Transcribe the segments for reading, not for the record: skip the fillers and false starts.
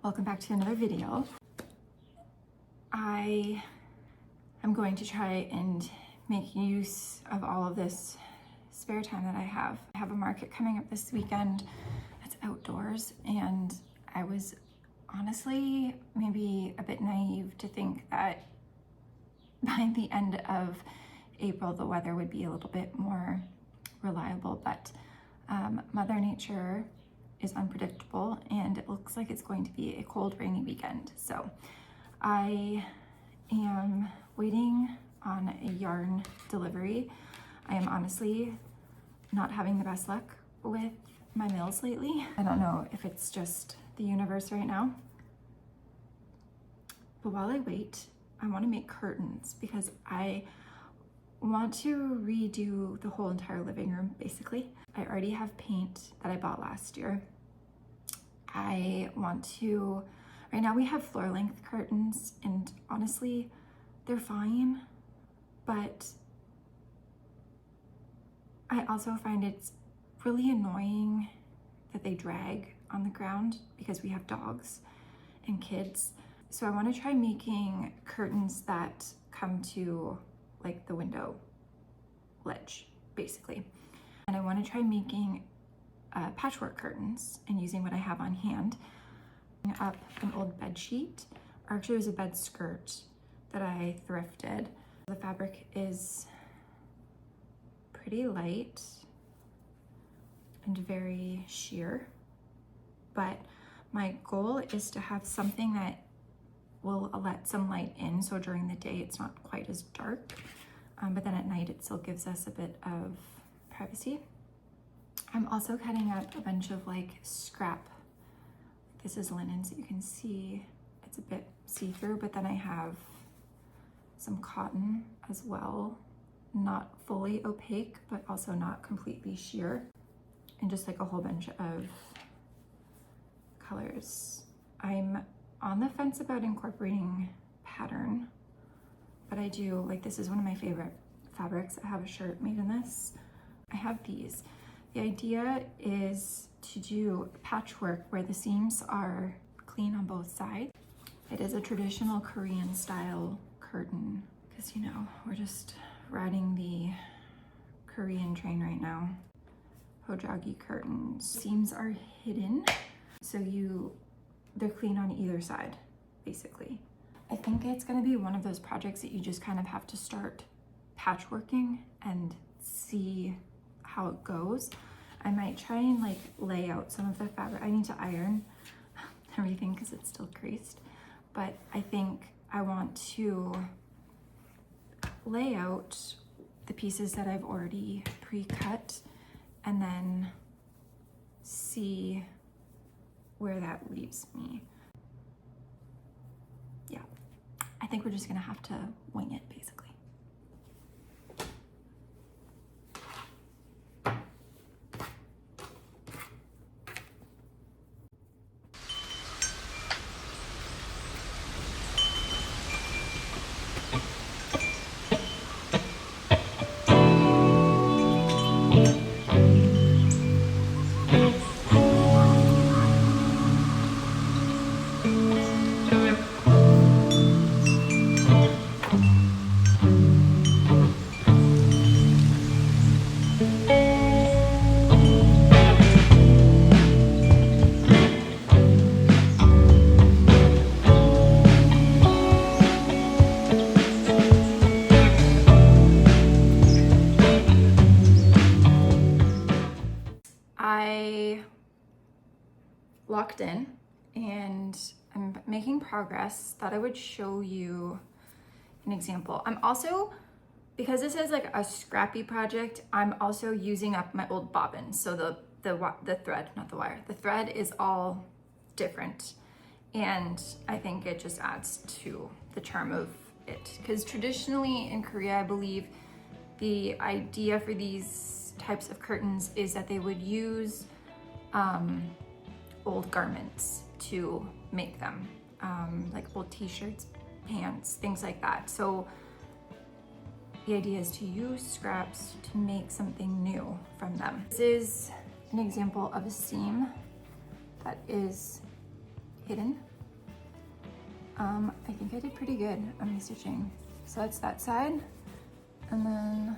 Welcome back to another video. I am going to try and make use of all of this spare time that I have. I have a market coming up this weekend that's outdoors, and I was honestly maybe a bit naive to think that by the end of April the weather would be a little bit more reliable, but Mother Nature is unpredictable, and it looks like it's going to be a cold, rainy weekend. So I am waiting on a yarn delivery. I am honestly not having the best luck with my mills lately. I don't know if it's just the universe right now, but while I wait, I want to make curtains because I want to redo the whole entire living room, basically. I already have paint that I bought last year. I want to, right now we have floor length curtains, and honestly, they're fine, but I also find it's really annoying that they drag on the ground because we have dogs and kids. So I want to try making curtains that come to like the window ledge, basically. And I want to try making patchwork curtains and using what I have on hand. Up an old bed sheet, or actually it was a bed skirt that I thrifted. The fabric is pretty light and very sheer, but my goal is to have something that will let some light in, so during the day it's not quite as dark, but then at night it still gives us a bit of privacy. I'm also cutting up a bunch of like scrap. This is linen, so you can see it's a bit see-through, but then I have some cotton as well, not fully opaque, but also not completely sheer, and just like a whole bunch of colors. I'm on the fence about incorporating pattern, but I do, like, this is one of my favorite fabrics. I have a shirt made in this. I have these. The idea is to do patchwork where the seams are clean on both sides. It is a traditional Korean style curtain because, you know, we're just riding the Korean train right now. Hojagi curtains. Seams are hidden, so they're clean on either side, basically. I think it's gonna be one of those projects that you just kind of have to start patchworking and see how it goes. I might try and like lay out some of the fabric. I need to iron everything because it's still creased, but I think I want to lay out the pieces that I've already pre-cut and then see where that leaves me. Yeah, I think we're just gonna have to wing it, basically. I locked in and I'm making progress. Thought I would show you an example. I'm also, because this is like a scrappy project, I'm also using up my old bobbin. So the thread, not the wire, the thread is all different. And I think it just adds to the charm of it. Because traditionally in Korea, I believe the idea for these types of curtains is that they would use old garments to make them, like old t-shirts, pants, things like that. So the idea is to use scraps to make something new from them. This is an example of a seam that is hidden I think I did pretty good on my stitching. So that's that side, and then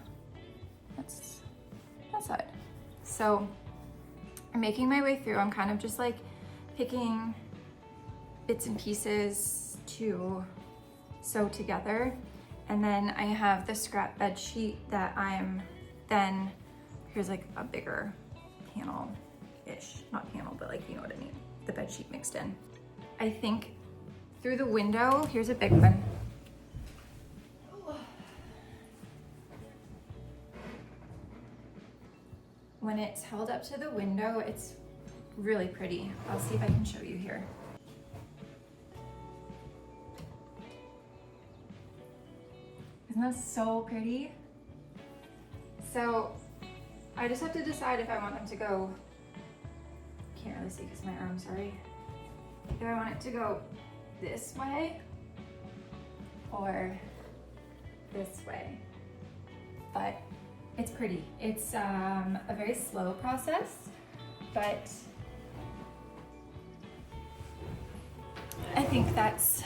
that's that side. So I'm making my way through. I'm kind of just like picking bits and pieces to sew together. And then I have the scrap bed sheet that I'm then, here's like a bigger panel-ish, not panel, but like, you know what I mean, the bed sheet mixed in. I think through the window, here's a big one. When it's held up to the window, it's really pretty. I'll see if I can show you here. Isn't that so pretty? So I just have to decide if I want them to go, can't really see because my arm's sorry. If I want it to go this way or this way. But it's pretty. It's a very slow process, but I think that's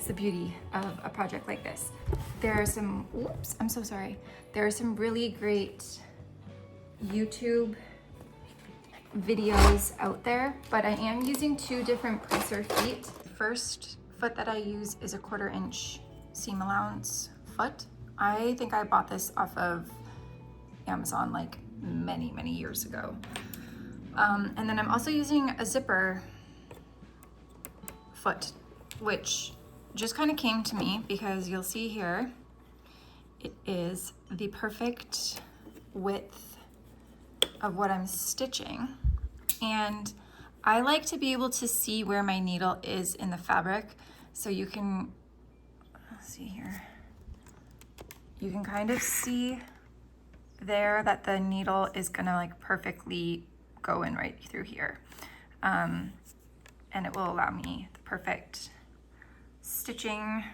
the beauty of a project like this. There are some, oops, I'm so sorry. There are some really great YouTube videos out there, but I am using 2 different presser feet. The first foot that I use is a 1/4 inch seam allowance foot. I think I bought this off of Amazon like many, many years ago. And then I'm also using a zipper foot, which just kind of came to me because you'll see here, it is the perfect width of what I'm stitching. And I like to be able to see where my needle is in the fabric. So you can, let's see here. You can kind of see there that the needle is gonna like perfectly go in right through here. And it will allow me the perfect stitching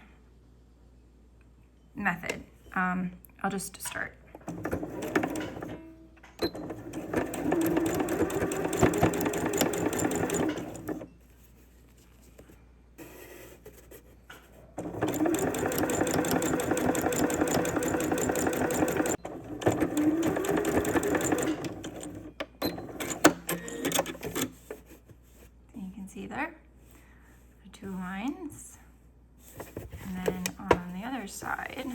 method. I'll just start. There, 2 lines, and then on the other side,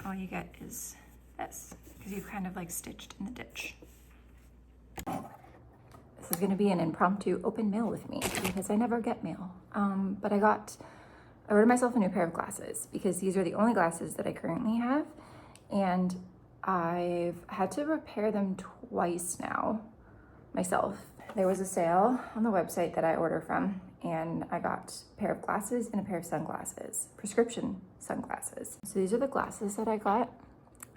all you get is this, because you've kind of like stitched in the ditch. This is going to be an impromptu open mail with me because I never get mail. But I ordered myself a new pair of glasses because these are the only glasses that I currently have, and I've had to repair them twice now myself. There was a sale on the website that I order from, and I got a pair of glasses and a pair of sunglasses, prescription sunglasses. So these are the glasses that I got.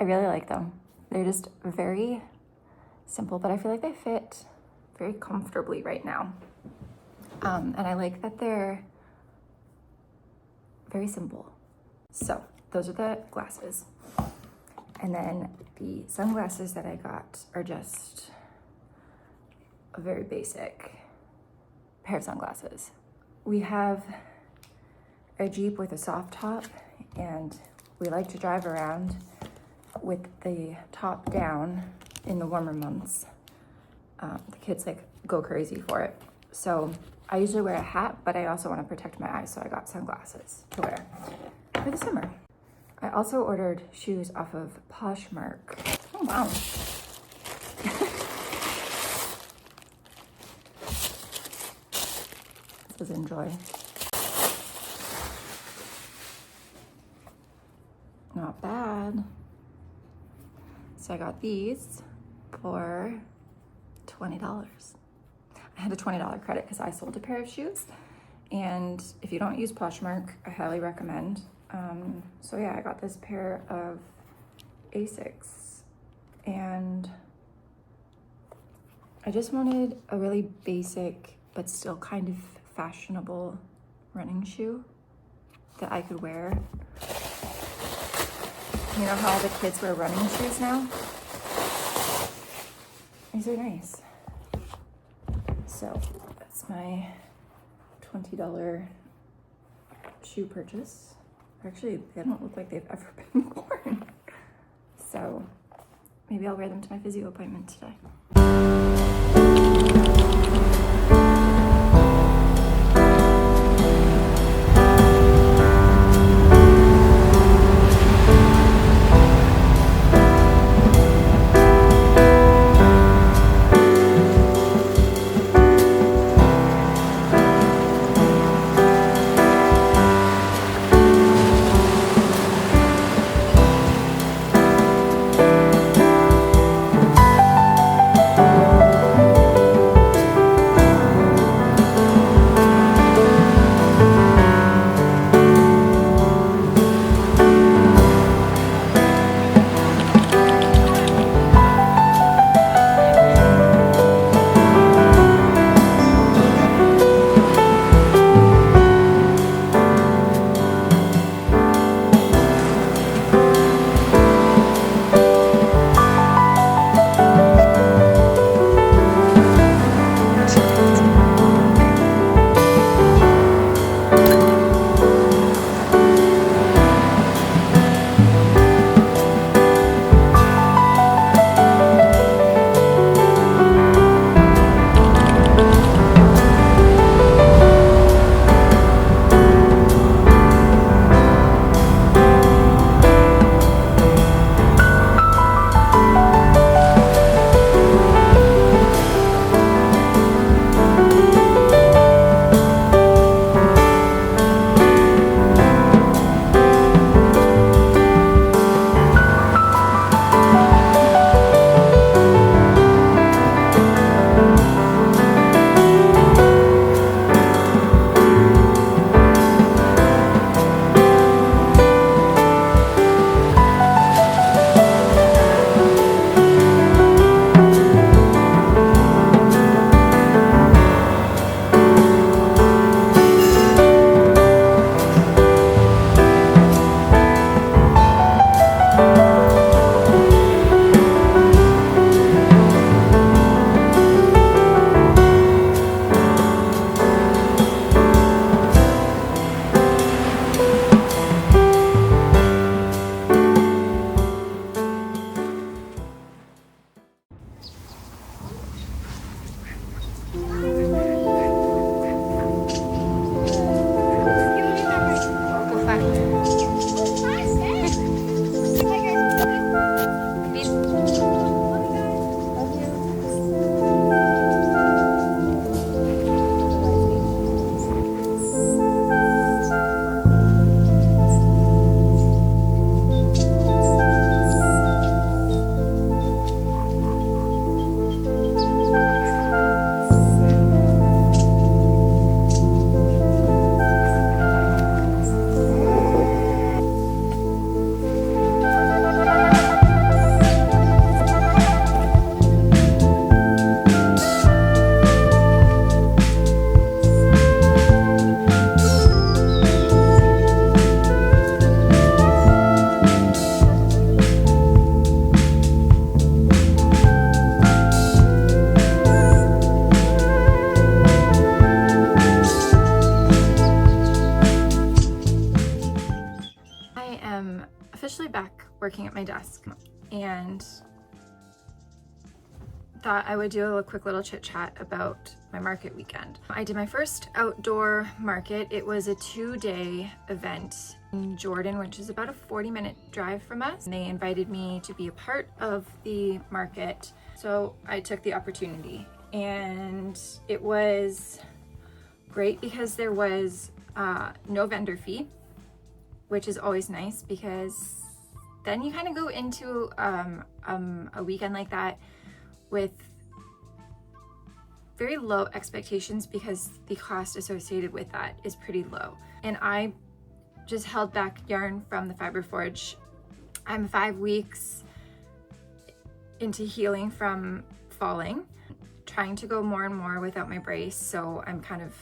I really like them. They're just very simple, but I feel like they fit very comfortably right now. And I like that they're very simple. So those are the glasses. And then the sunglasses that I got are just a very basic pair of sunglasses. We have a Jeep with a soft top, and we like to drive around with the top down in the warmer months. The kids like go crazy for it. So I usually wear a hat, but I also want to protect my eyes, so I got sunglasses to wear for the summer. I also ordered shoes off of Poshmark. Oh wow. This is Enjoy. Not bad. So I got these for $20. I had a $20 credit because I sold a pair of shoes. And if you don't use Poshmark, I highly recommend. So yeah, I got this pair of Asics, and I just wanted a really basic but still kind of fashionable running shoe that I could wear. You know how all the kids wear running shoes now? These are nice. So that's my $20 shoe purchase. Actually, they don't look like they've ever been worn. So maybe I'll wear them to my physio appointment today. Officially back working at my desk and thought I would do a quick little chit chat about my market weekend. I did my first outdoor market. It was a 2-day event in Jordan, which is about a 40-minute drive from us. And they invited me to be a part of the market. So I took the opportunity and it was great because there was no vendor fee, which is always nice because then you kind of go into a weekend like that with very low expectations because the cost associated with that is pretty low. And I just held back yarn from the Fiber Forge. I'm 5 weeks into healing from falling, trying to go more and more without my brace, so I'm kind of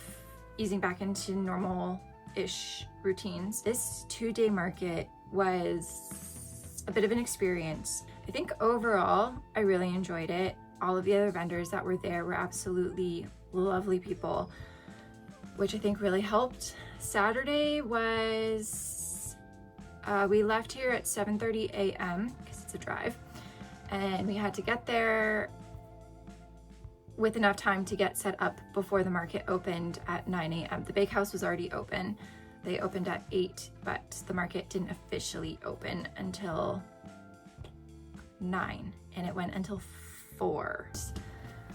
easing back into normal-ish routines. This 2-day market was a bit of an experience. I think overall, I really enjoyed it. All of the other vendors that were there were absolutely lovely people. which I think really helped. Saturday was, we left here at 7:30 a.m. because it's a drive, and we had to get there with enough time to get set up before the market opened at 9 a.m. The bakehouse was already open. They opened at 8, but the market didn't officially open until 9, and it went until 4.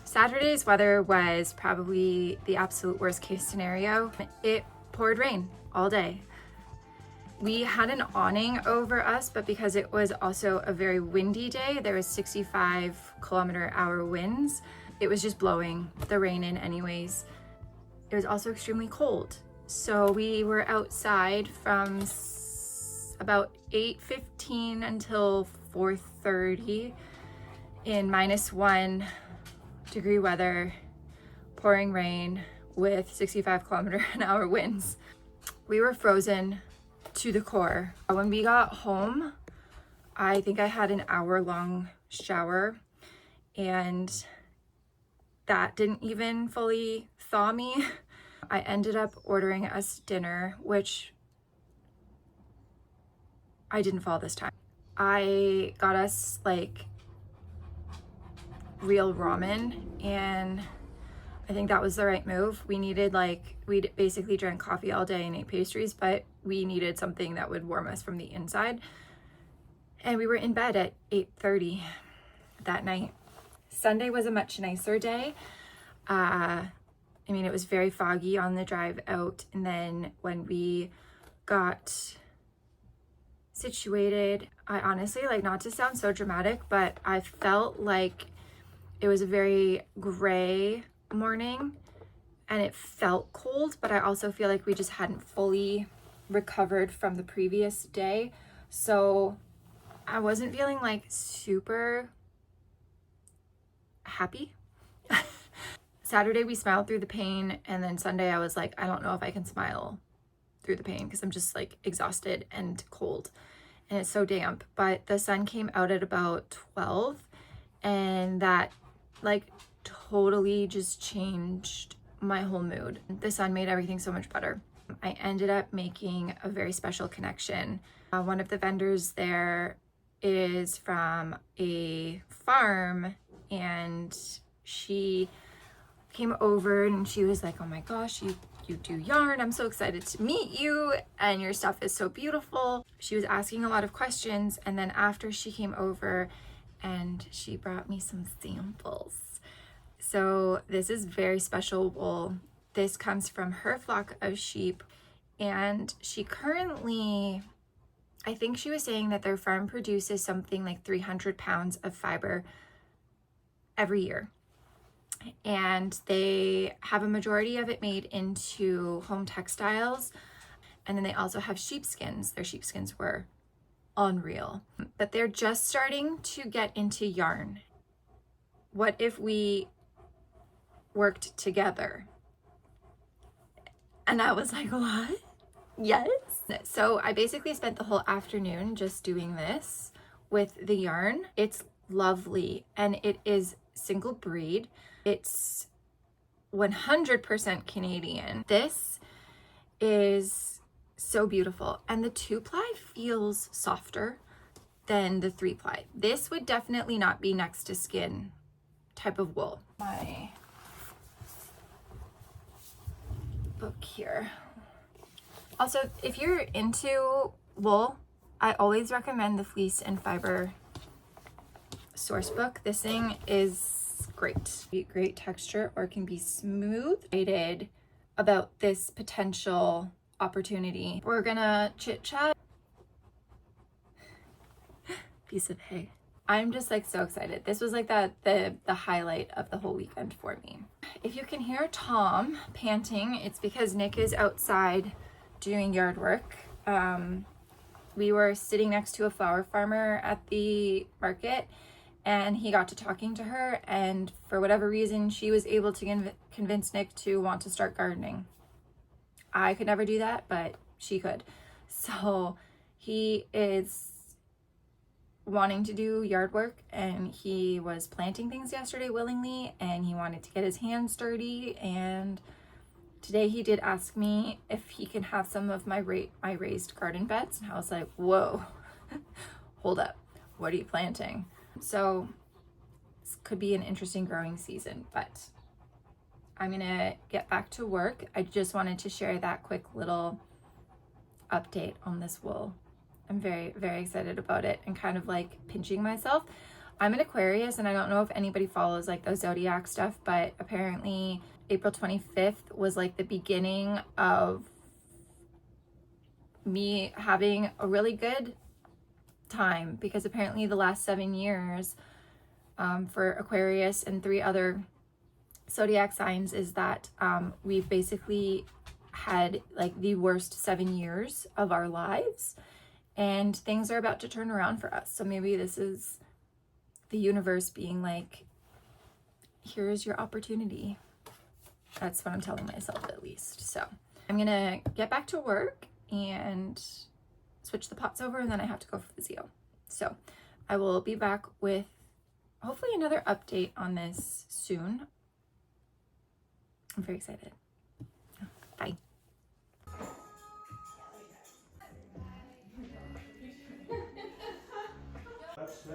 Saturday's weather was probably the absolute worst case scenario. It poured rain all day. We had an awning over us, but because it was also a very windy day, there was 65-kilometer-hour winds. It was just blowing the rain in anyways. It was also extremely cold. So we were outside from about 8:15 until 4:30 in -1 degree weather, pouring rain with 65-kilometer-an-hour winds. We were frozen to the core. When we got home, I think I had an hour-long shower, and that didn't even fully thaw me. I ended up ordering us dinner, which I didn't fall this time. I got us like real ramen, and I think that was the right move. We needed we basically drank coffee all day and ate pastries, but we needed something that would warm us from the inside. And we were in bed at 8:30 that night. Sunday was a much nicer day. I mean, it was very foggy on the drive out, and then when we got situated, I honestly, not to sound so dramatic, but I felt like it was a very gray morning and it felt cold, but I also feel like we just hadn't fully recovered from the previous day. So I wasn't feeling super happy. Saturday we smiled through the pain, and then Sunday I was like, I don't know if I can smile through the pain because I'm just exhausted and cold and it's so damp. But the sun came out at about 12, and that totally just changed my whole mood. The sun made everything so much better. I ended up making a very special connection. One of the vendors there is from a farm, and she came over and she was like, oh my gosh, you do yarn. I'm so excited to meet you, and your stuff is so beautiful. She was asking a lot of questions, and then after she came over and she brought me some samples. So this is very special wool. This comes from her flock of sheep, and she currently, I think she was saying that their farm produces something like 300 pounds of fiber every year. And they have a majority of it made into home textiles. And then they also have sheepskins. Their sheepskins were unreal. But they're just starting to get into yarn. What if we worked together? And I was like, what? Yes. So I basically spent the whole afternoon just doing this with the yarn. It's lovely, and it is single breed. It's 100% Canadian. This is so beautiful, and the 2-ply feels softer than the 3-ply. This would definitely not be next to skin type of wool. My book here. Also, if you're into wool, I always recommend the Fleece and Fiber source book. This thing is great texture, or it can be smooth. Excited about this potential opportunity. We're gonna chit chat. Piece of hay. I'm just so excited. This was the highlight of the whole weekend for me. If you can hear Tom panting, it's because Nick is outside doing yard work. We were sitting next to a flower farmer at the market, and he got to talking to her, and for whatever reason, she was able to convince Nick to want to start gardening. I could never do that, but she could. So he is wanting to do yard work, and he was planting things yesterday willingly, and he wanted to get his hands dirty and today he did ask me if he can have some of my raised garden beds, and I was like, whoa, hold up, what are you planting? So this could be an interesting growing season, but I'm gonna get back to work. I just wanted to share that quick little update on this wool. I'm very, very excited about it and kind of like pinching myself. I'm an Aquarius, and I don't know if anybody follows like the zodiac stuff, but apparently April 25th was like the beginning of me having a really good time, because apparently the last 7 years for Aquarius and 3 other zodiac signs is that we've basically had like the worst 7 years of our lives, and things are about to turn around for us. So maybe this is the universe being like, here's your opportunity. That's what I'm telling myself, at least. So I'm gonna get back to work and switch the pots over, and then I have to go for physio. So I will be back with hopefully another update on this soon. I'm very excited. Bye. That's